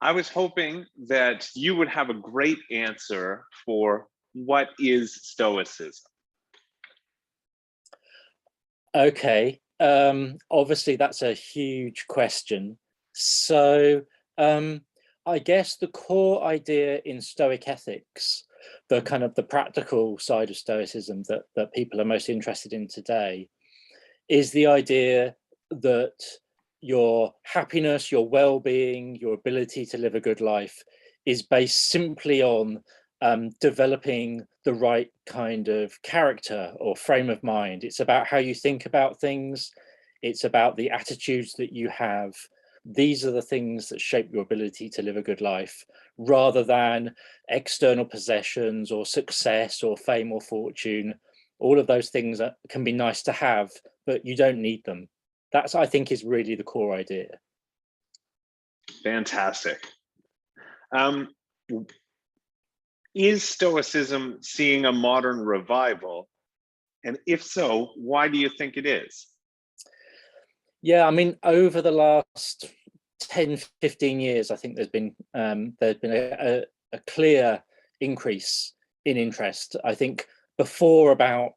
I was hoping that you would have a great answer for what is Stoicism. Okay, obviously that's a huge question. So I guess the core idea in Stoic ethics, the kind of the practical side of Stoicism that people are most interested in today, is the idea that your happiness, your well-being, your ability to live a good life is based simply on developing the right kind of character or frame of mind. It's about how you think about things. It's about the attitudes that you have. These are the things that shape your ability to live a good life, rather than external possessions or success or fame or fortune. All of those things can be nice to have, but you don't need them. That's, I think, is really the core idea. Fantastic. Is Stoicism seeing a modern revival? And if so, why do you think it is? Yeah, I mean, over the last 10, 15 years, I think there's been a clear increase in interest. I think before about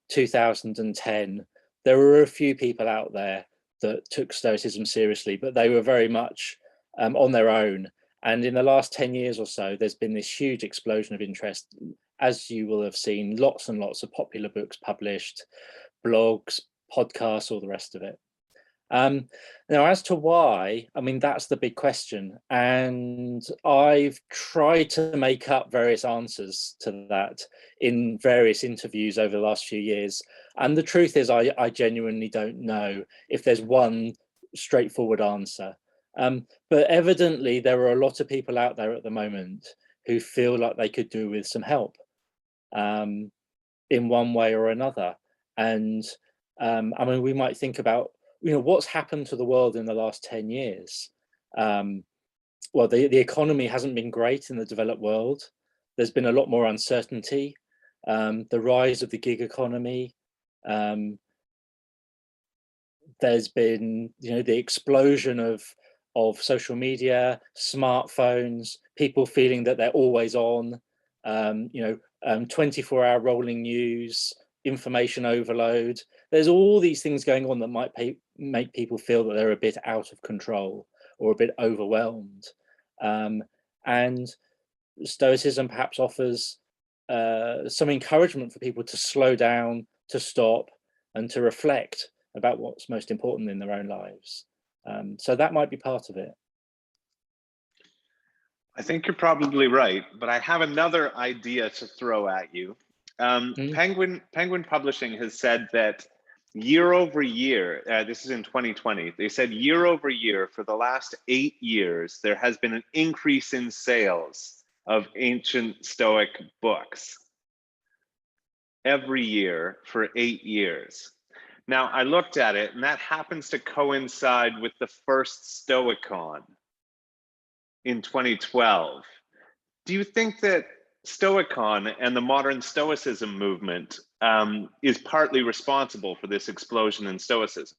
2010, there were a few people out there that took Stoicism seriously, but they were very much on their own. And in the last 10 years or so, there's been this huge explosion of interest. As you will have seen, lots and lots of popular books published, blogs, podcasts, all the rest of it. Now, as to why, I mean, that's the big question. And I've tried to make up various answers to that in various interviews over the last few years. And the truth is, I genuinely don't know if there's one straightforward answer. But evidently, there are a lot of people out there at the moment who feel like they could do with some help in one way or another. And I mean, we might think about, what's happened to the world in the last 10 years. Well, the economy hasn't been great in the developed world. There's been a lot more uncertainty. The rise of the gig economy. There's been, the explosion of social media, smartphones, people feeling that they're always on, 24-hour rolling news, information overload. There's all these things going on that might make people feel that they're a bit out of control or a bit overwhelmed. And Stoicism perhaps offers some encouragement for people to slow down, to stop, and to reflect about what's most important in their own lives. So that might be part of it. I think you're probably right, but I have another idea to throw at you. Penguin Publishing has said that year over year, this is in 2020, they said year over year for the last 8 years, there has been an increase in sales of ancient Stoic books every year for 8 years. Now, I looked at it, and that happens to coincide with the first Stoicon in 2012. Do you think that Stoicon and the modern Stoicism movement is partly responsible for this explosion in Stoicism?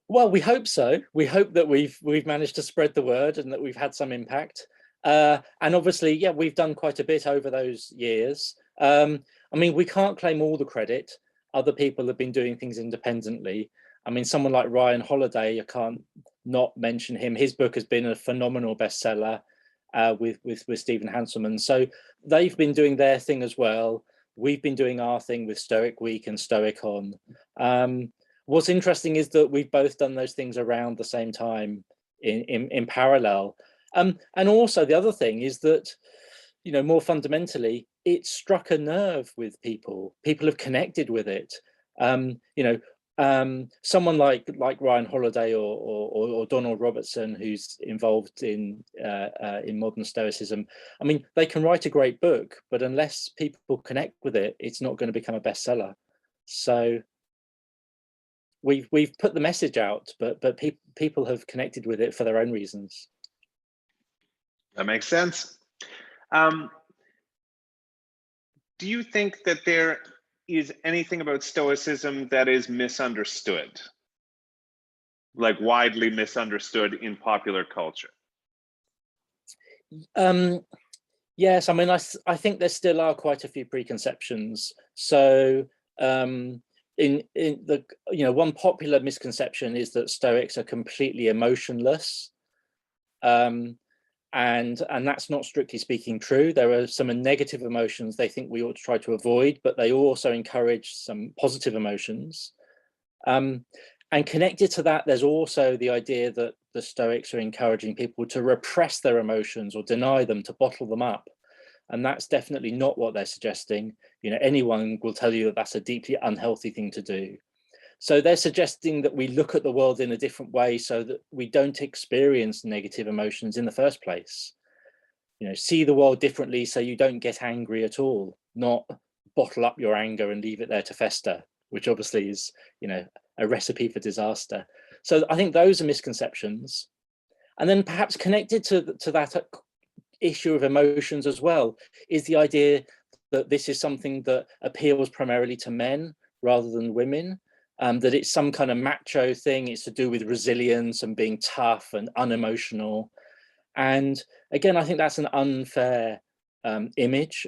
Well, we hope so. We hope that we've managed to spread the word and that we've had some impact. And obviously, yeah, we've done quite a bit over those years. I mean, we can't claim all the credit. Other people have been doing things independently. I mean, someone like Ryan Holiday, I can't not mention him. His book has been a phenomenal bestseller with Stephen Hanselman. So they've been doing their thing as well. We've been doing our thing with Stoic Week and Stoicon. What's interesting is that we've both done those things around the same time in parallel. And also the other thing is that, more fundamentally, it struck a nerve with people. People have connected with it. Someone like Ryan Holiday or Donald Robertson, who's involved in modern Stoicism. I mean, they can write a great book, but unless people connect with it, it's not going to become a bestseller. So we've put the message out, but people have connected with it for their own reasons. That makes sense. Do you think that there is anything about Stoicism that is misunderstood, like widely misunderstood in popular culture? Yes, I mean, I think there still are quite a few preconceptions. So in the, one popular misconception is that Stoics are completely emotionless. And that's not strictly speaking true. There are some negative emotions they think we ought to try to avoid, but they also encourage some positive emotions. And connected to that, there's also the idea that the Stoics are encouraging people to repress their emotions or deny them, to bottle them up. And that's definitely not what they're suggesting. Anyone will tell you that that's a deeply unhealthy thing to do. So they're suggesting that we look at the world in a different way so that we don't experience negative emotions in the first place. See the world differently so you don't get angry at all, not bottle up your anger and leave it there to fester, which obviously is, a recipe for disaster. So I think those are misconceptions. And then perhaps connected to that issue of emotions as well is the idea that this is something that appeals primarily to men rather than women. That it's some kind of macho thing. It's to do with resilience and being tough and unemotional. And again, I think that's an unfair image,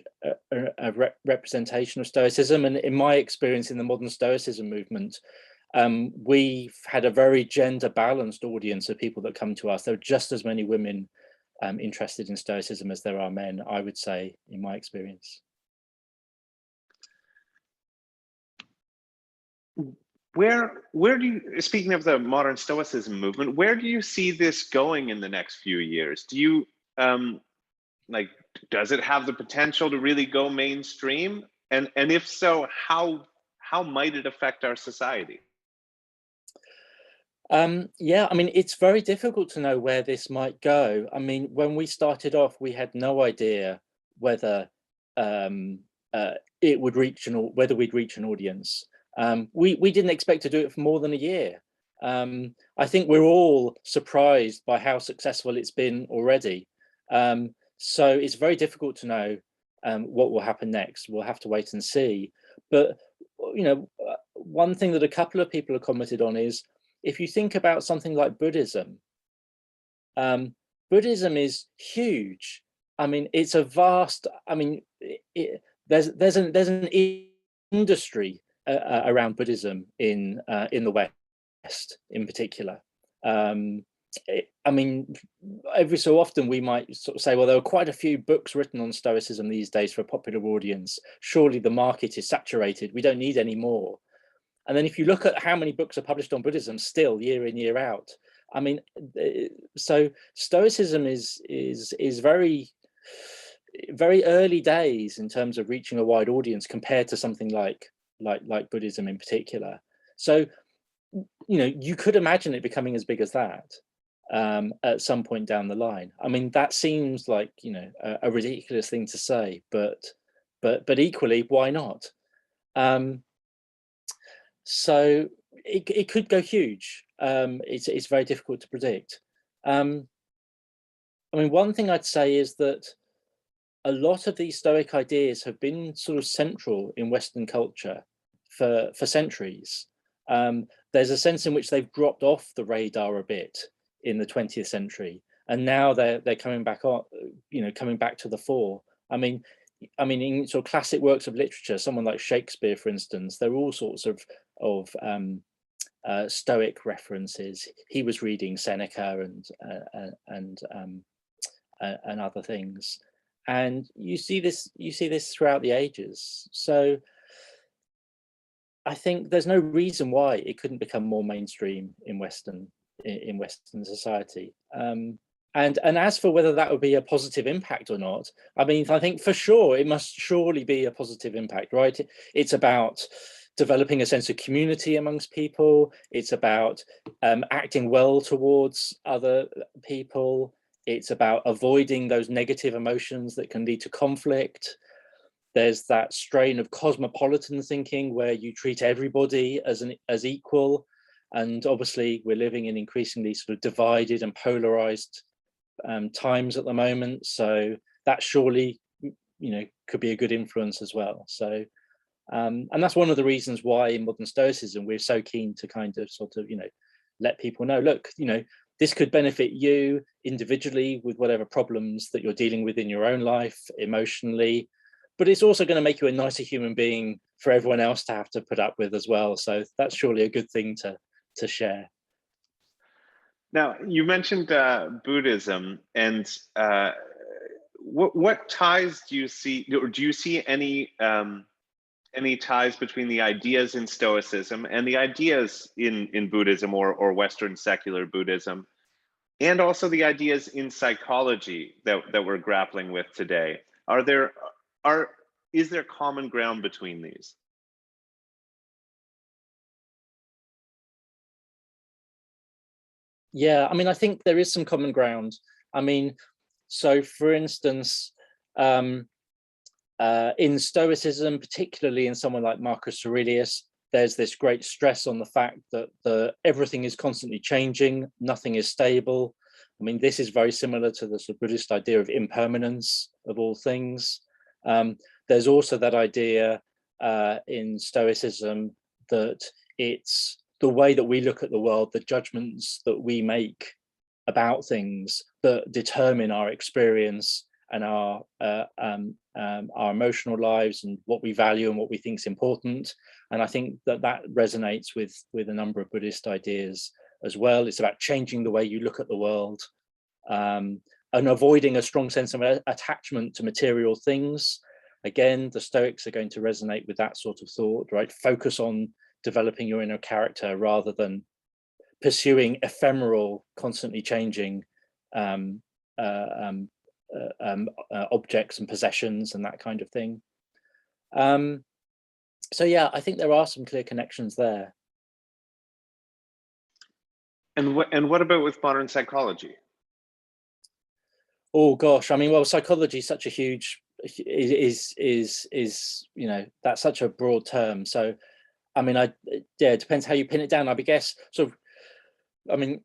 a representation of Stoicism. And in my experience in the modern Stoicism movement, we've had a very gender balanced audience of people that come to us. There are just as many women interested in Stoicism as there are men, I would say, in my experience. Where do you, speaking of the modern Stoicism movement, where do you see this going in the next few years? Do you, does it have the potential to really go mainstream? And if so, how might it affect our society? Yeah, I mean, it's very difficult to know where this might go. I mean, when we started off, we had no idea whether it would reach whether we'd reach an audience. We didn't expect to do it for more than a year. I think we're all surprised by how successful it's been already. So it's very difficult to know what will happen next. We'll have to wait and see. But one thing that a couple of people have commented on is, if you think about something like Buddhism, Buddhism is huge. I mean, it's a vast. I mean, there's an industry around Buddhism in the West, in particular. I mean, every so often we might sort of say, well, there are quite a few books written on Stoicism these days for a popular audience. Surely the market is saturated. We don't need any more. And then if you look at how many books are published on Buddhism still year in, year out, I mean, so Stoicism is very, very early days in terms of reaching a wide audience compared to something like Buddhism in particular. So, you could imagine it becoming as big as that at some point down the line. I mean, that seems like, a ridiculous thing to say, but equally, why not? So it could go huge. It's very difficult to predict. I mean, one thing I'd say is that a lot of these Stoic ideas have been sort of central in Western culture for centuries. There's a sense in which they've dropped off the radar a bit in the 20th century, and now they're coming back on, coming back to the fore. I mean, in sort of classic works of literature, someone like Shakespeare, for instance, there are all sorts of Stoic references. He was reading Seneca and other things, and you see this throughout the ages. So I think there's no reason why it couldn't become more mainstream in Western society. And as for whether that would be a positive impact or not, I mean, I think for sure it must surely be a positive impact, right? It's about developing a sense of community amongst people. It's about acting well towards other people. It's about avoiding those negative emotions that can lead to conflict. There's that strain of cosmopolitan thinking where you treat everybody as equal. And obviously we're living in increasingly sort of divided and polarized times at the moment. So that surely, could be a good influence as well. So, and that's one of the reasons why in modern Stoicism, we're so keen to kind of sort of, let people know, look, this could benefit you individually with whatever problems that you're dealing with in your own life, emotionally, but it's also going to make you a nicer human being for everyone else to have to put up with as well. So that's surely a good thing to share. Now, you mentioned Buddhism, and what ties do you see, or do you see any ties between the ideas in Stoicism and the ideas in Buddhism or Western secular Buddhism, and also the ideas in psychology that we're grappling with today? Is there common ground between these? Yeah, I mean, I think there is some common ground. I mean, so for instance, in Stoicism, particularly in someone like Marcus Aurelius, there's this great stress on the fact that everything is constantly changing, nothing is stable. I mean, this is very similar to the sort of Buddhist idea of impermanence of all things. There's also that idea in Stoicism that it's the way that we look at the world, the judgments that we make about things that determine our experience and our emotional lives and what we value and what we think is important. And I think that resonates with a number of Buddhist ideas as well. It's about changing the way you look at the world, and avoiding a strong sense of attachment to material things. Again, the Stoics are going to resonate with that sort of thought, right? Focus on developing your inner character rather than pursuing ephemeral, constantly changing objects and possessions and that kind of thing. So yeah, I think there are some clear connections there. And what about with modern psychology? Oh gosh, I mean, well, psychology is such a huge is you know, that's such a broad term. So I mean, yeah, it depends how you pin it down. I guess sort of, I mean,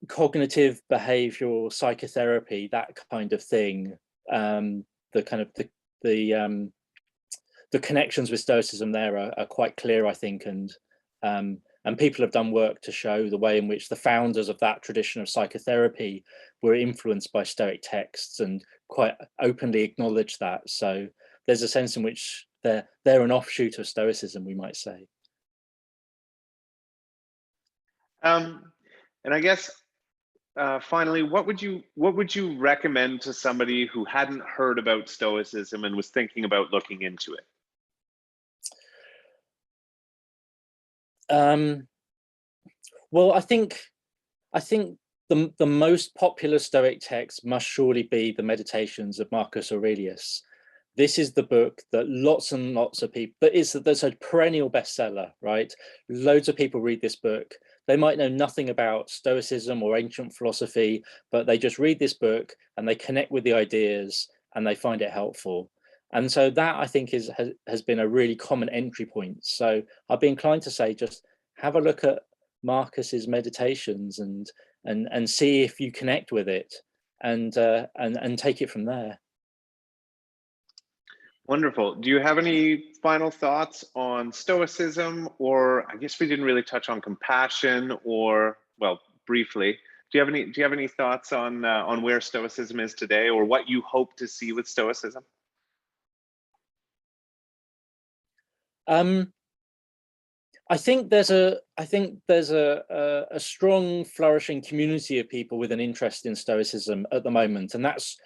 cognitive behavioral psychotherapy, that kind of thing. The kind of the connections with Stoicism there are quite clear, I think, and people have done work to show the way in which the founders of that tradition of psychotherapy were influenced by Stoic texts and quite openly acknowledge that. So there's a sense in which they're an offshoot of Stoicism, we might say. And I guess finally, what would you recommend to somebody who hadn't heard about Stoicism and was thinking about looking into it? Well, I think the most popular Stoic text must surely be the Meditations of Marcus Aurelius. This is the book that lots and lots of people, that's a perennial bestseller, right? Loads of people read this book. They might know nothing about Stoicism or ancient philosophy, but they just read this book and they connect with the ideas and they find it helpful. And so that, I think, has been a really common entry point. So I'd be inclined to say, just have a look at Marcus's Meditations and see if you connect with it, and take it from there. Wonderful. Do you have any final thoughts on Stoicism, or I guess we didn't really touch on compassion, or, well, briefly. Do you have any thoughts on where Stoicism is today, or what you hope to see with Stoicism? I think there's a strong, flourishing community of people with an interest in Stoicism at the moment, and that's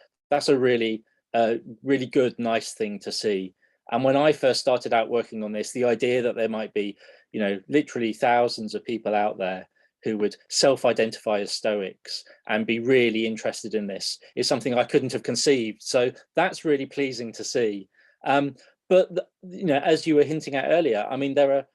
a really good, nice thing to see. And when I first started out working on this, the idea that there might be, you know, literally thousands of people out there who would self-identify as Stoics and be really interested in this is something I couldn't have conceived. So that's really pleasing to see. But you know, as you were hinting at earlier, I mean, there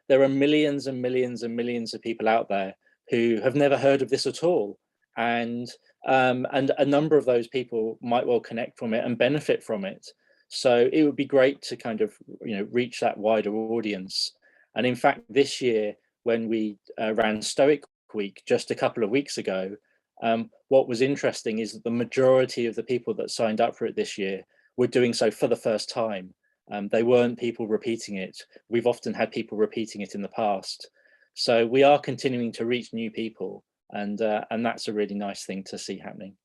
are millions and millions and millions of people out there who have never heard of this at all, and a number of those people might well connect from it and benefit from it. So it would be great to kind of, you know, reach that wider audience. And in fact, this year, when we ran Stoic Week just a couple of weeks ago, what was interesting is that the majority of the people that signed up for it this year were doing so for the first time. They weren't people repeating it. We've often had people repeating it in the past. So we are continuing to reach new people. and that's a really nice thing to see happening.